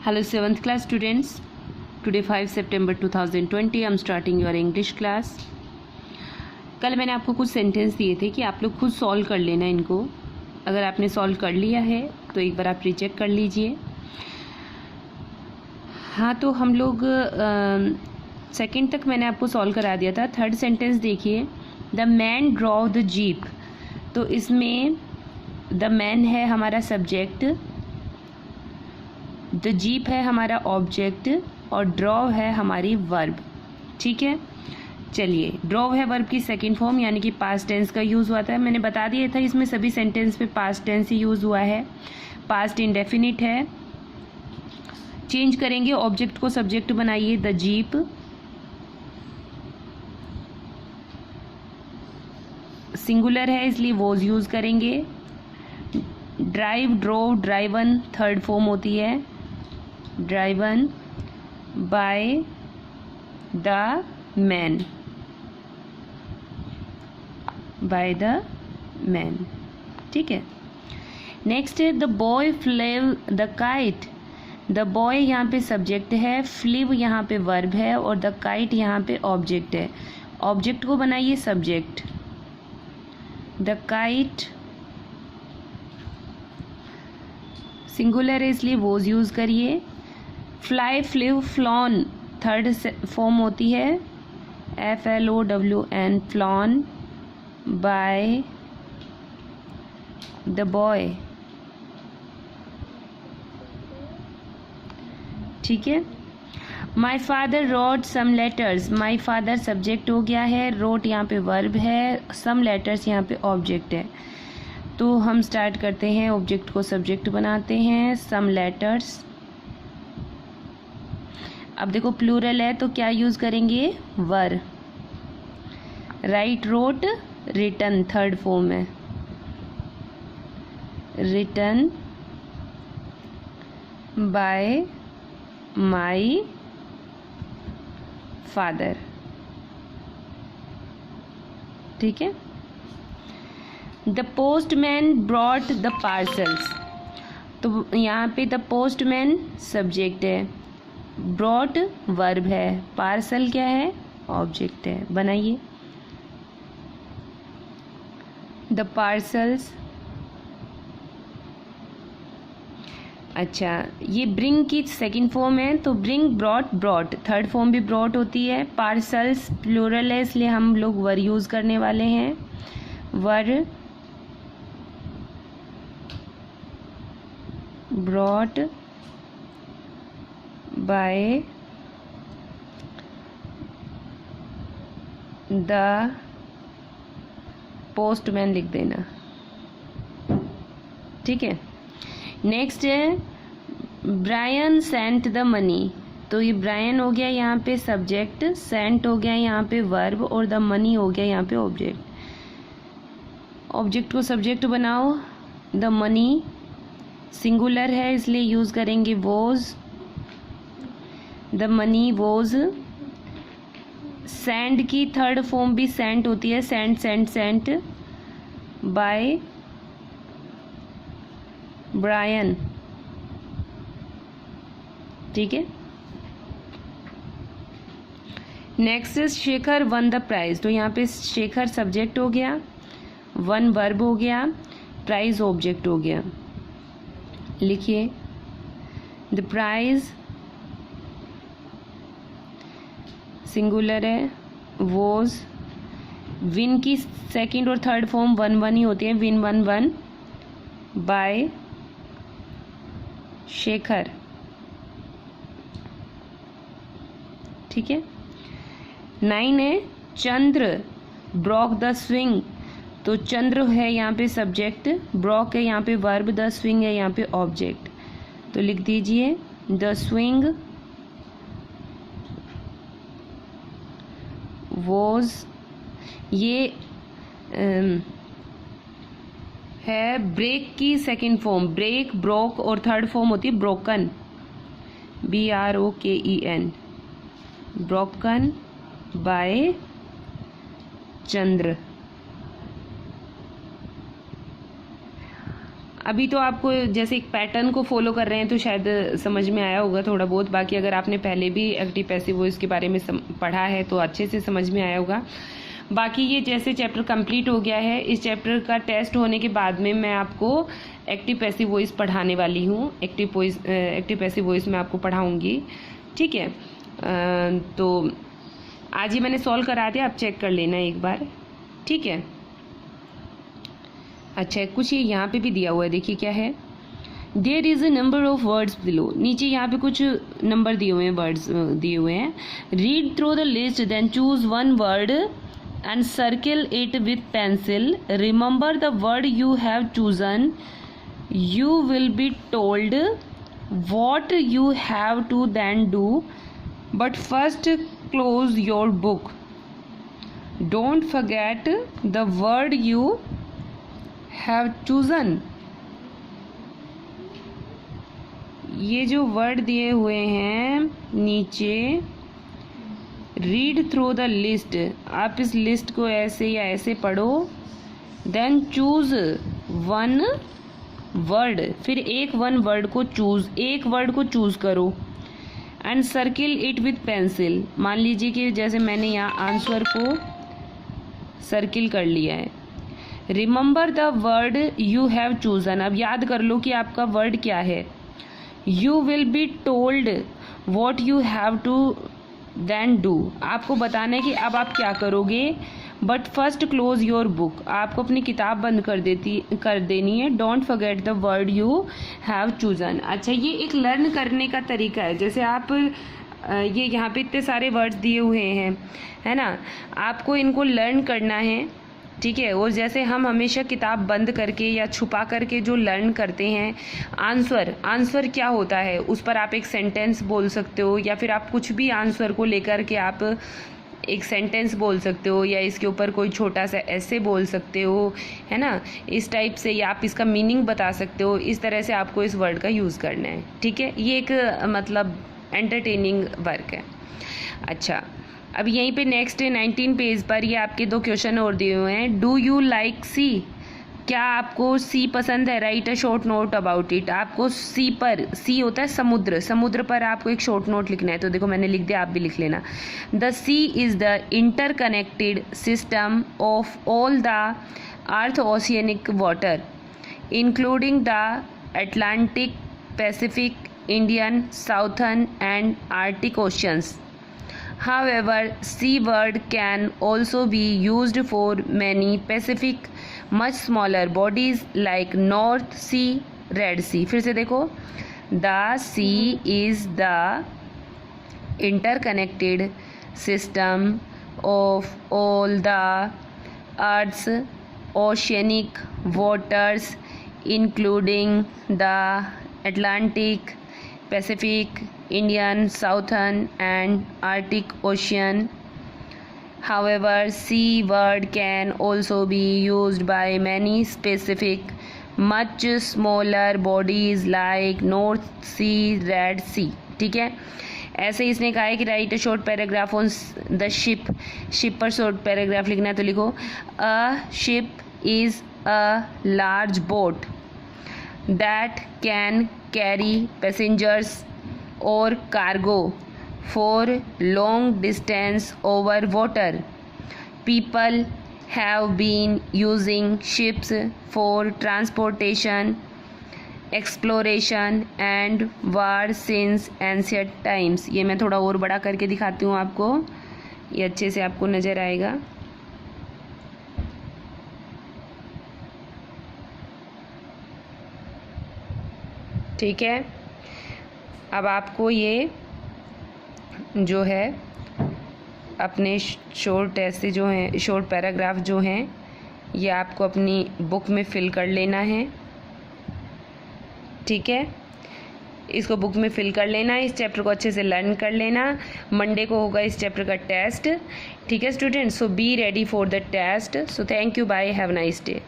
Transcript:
Hello 7th class students. Today 5 September 2020 I'm starting your English class. कल मैंने आपको कुछ सेंटेंस दिए थे कि आप लोग खुद सॉल्व कर लेना इनको. अगर आपने सॉल्व कर लिया है तो एक बार आप रीचेक कर लीजिए. हाँ, तो हम लोग सेकंड तक मैंने आपको सॉल्व करा दिया था. थर्ड सेंटेंस देखिए, the man draw the jeep. तो इसमें द मैन है हमारा सब्जेक्ट, द जीप है हमारा ऑब्जेक्ट और ड्रॉ है हमारी वर्ब. ठीक है, चलिए. ड्रॉ है वर्ब की सेकंड फॉर्म यानी कि पास्ट टेंस का यूज़ हुआ था. मैंने बता दिया था इसमें सभी सेंटेंस में पास्ट टेंस ही यूज़ हुआ है. पास्ट इंडेफिनिट है. चेंज करेंगे, ऑब्जेक्ट को सब्जेक्ट बनाइए, द जीप. सिंगुलर है इसलिए वॉज यूज़ करेंगे. Drive, drove, driven third form होती है. Driven by the man, by the man. ठीक है. नेक्स्ट है the boy flew the kite. The boy यहाँ पे सब्जेक्ट है, फ्लिव यहाँ पे वर्ब है और द काइट यहाँ पे ऑब्जेक्ट है. ऑब्जेक्ट को बनाइए सब्जेक्ट, द काइट. सिंगुलर है इसलिए वॉज यूज़ करिए. Fly, flew, flown third form होती है, FLOWN, flown by the boy. ठीक है. My father wrote some letters. My father subject हो गया है, रोट यहाँ पे वर्ब है, सम लेटर्स यहाँ पे ऑब्जेक्ट है. तो हम स्टार्ट करते हैं, ऑब्जेक्ट को सब्जेक्ट बनाते हैं, सम लेटर्स. अब देखो प्लूरल है तो क्या यूज़ करेंगे, were. Write, wrote, written third form है, रिटन बाय माई फादर. ठीक है. The postman brought the parcels. तो यहाँ पे द पोस्टमैन सब्जेक्ट है, ब्रॉट वर्ब है, पार्सल क्या है, ऑब्जेक्ट है. बनाइए द पार्सल्स. अच्छा, ये ब्रिंग की सेकंड फॉर्म है, तो bring, brought, brought third form भी ब्रॉट होती है. पार्सल्स प्लूरल है इसलिए हम लोग वर यूज़ करने वाले हैं, वर. ब्रॉट बाय द पोस्टमैन लिख देना. ठीक है. नेक्स्ट है ब्रायन सेंट द मनी. तो ये ब्रायन हो गया यहाँ पे सब्जेक्ट, सेंट हो गया यहाँ पे वर्ब और द मनी हो गया यहाँ पे ऑब्जेक्ट. ऑब्जेक्ट को सब्जेक्ट बनाओ, द मनी. सिंगुलर है इसलिए यूज़ करेंगे was, the money was. Send की थर्ड फॉर्म भी सेंट होती है, sent, sent, sent by Brian. ठीक है. Next Shekhar won the prize. तो यहाँ पे शेखर सब्जेक्ट हो गया, वन वर्ब हो गया, प्राइज ऑब्जेक्ट हो गया. लिखिए द प्राइज, सिंगुलर है, वॉज. विन की सेकंड और थर्ड फॉर्म वन वन ही होती है, win one one by Shekhar. ठीक है. 9 है चंद्र ब्रॉक द स्विंग. तो चंद्र है यहाँ पे सब्जेक्ट, ब्रॉक है यहाँ पे वर्ब, द स्विंग है यहाँ पे ऑब्जेक्ट. तो लिख दीजिए द स्विंग वॉज. ये है ब्रेक की सेकंड फॉर्म, ब्रेक, ब्रोक और थर्ड फॉर्म होती है ब्रोकन, BROKEN, ब्रोकन बाय चंद्र. अभी तो आपको जैसे एक पैटर्न को फॉलो कर रहे हैं तो शायद समझ में आया होगा थोड़ा बहुत। बाकी अगर आपने पहले भी एक्टिव पैसिव वॉइस के बारे में पढ़ा है तो अच्छे से समझ में आया होगा। बाकी ये जैसे चैप्टर कंप्लीट हो गया है, इस चैप्टर का टेस्ट होने के बाद में मैं आपको एक्टिव पैसिव वॉइस पढ़ाने वाली हूँ। एक्टिव पैसिव वॉइस मैं आपको पढ़ाऊँगी, ठीक है। तो आज ही मैंने सॉल्व करा दिया, आप चेक कर लेना एक बार, ठीक है। अच्छा, कुछ ये यहाँ पे भी दिया हुआ है, देखिए क्या है। There is a number of words below, नीचे यहाँ पे कुछ नंबर दिए हुए हैं, वर्ड्स दिए हुए हैं। Read through the list then choose one word and circle it with pencil. Remember the word you have chosen. You will be told what you have to then do, but first close your book. Don't forget the word you have chosen. ये जो word दिए हुए हैं नीचे, read through the list, आप इस list को ऐसे या ऐसे पढ़ो। देन चूज वन वर्ड, फिर एक वर्ड को चूज करो। And circle it with pencil, मान लीजिए कि जैसे मैंने यहाँ आंसर को सर्किल कर लिया है। Remember the word you have chosen, अब याद कर लो कि आपका वर्ड क्या है। You will be told what you have to then do, आपको बताना है कि अब आप क्या करोगे। But first close your book, आपको अपनी किताब बंद कर देनी है। Don't forget the word you have chosen. अच्छा, ये एक लर्न करने का तरीका है। जैसे आप ये यहाँ पे इतने सारे वर्ड्स दिए हुए हैं, है ना, आपको इनको लर्न करना है, ठीक है। और जैसे हम हमेशा किताब बंद करके या छुपा करके जो लर्न करते हैं, आंसर क्या होता है उस पर आप एक सेंटेंस बोल सकते हो, या फिर आप कुछ भी आंसर को लेकर के आप एक सेंटेंस बोल सकते हो, या इसके ऊपर कोई छोटा सा ऐसे बोल सकते हो, है ना, इस टाइप से, या आप इसका मीनिंग बता सकते हो। इस तरह से आपको इस वर्ड का यूज़ करना है, ठीक है। ये एक मतलब एंटरटेनिंग वर्क है। अच्छा, अब यहीं पे नेक्स्ट 19 पेज पर ये आपके दो क्वेश्चन और दिए हुए हैं। डू यू लाइक सी, क्या आपको सी पसंद है। Right a short note about it, आपको सी पर, सी होता है समुद्र पर आपको एक शॉर्ट नोट लिखना है। तो देखो मैंने लिख दिया, आप भी लिख लेना। The sea is the interconnected system of all the earth oceanic water including the Atlantic, Pacific, Indian, Southern and Arctic oceans. However, sea word can also be used for many Pacific, much smaller bodies like North Sea, Red Sea. फिर से देखो, the sea is the interconnected system of all the Earth's oceanic waters, including the Atlantic, Pacific, Indian, Southern and Arctic Ocean. However, sea word can also be used by many specific, much smaller bodies like North Sea, Red Sea. ठीक है, ऐसे इसने कहा है कि right a short paragraph on the ship पर short paragraph लिखना है। तो लिखो, a ship is a large boat that can carry passengers or cargo for long distance over water. People have been using ships for transportation, exploration and war since ancient times. ये मैं थोड़ा और बड़ा करके दिखाती हूँ आपको, ये अच्छे से आपको नज़र आएगा। ठीक है, अब आपको ये जो है अपने शॉर्ट ऐसे जो हैं, शॉर्ट पैराग्राफ जो हैं, ये आपको अपनी बुक में फिल कर लेना है। ठीक है, इसको बुक में फिल कर लेना है, इस चैप्टर को अच्छे से लर्न कर लेना। मंडे को होगा इस चैप्टर का टेस्ट। ठीक है students, so be ready for the test. So thank you, bye, have nice day.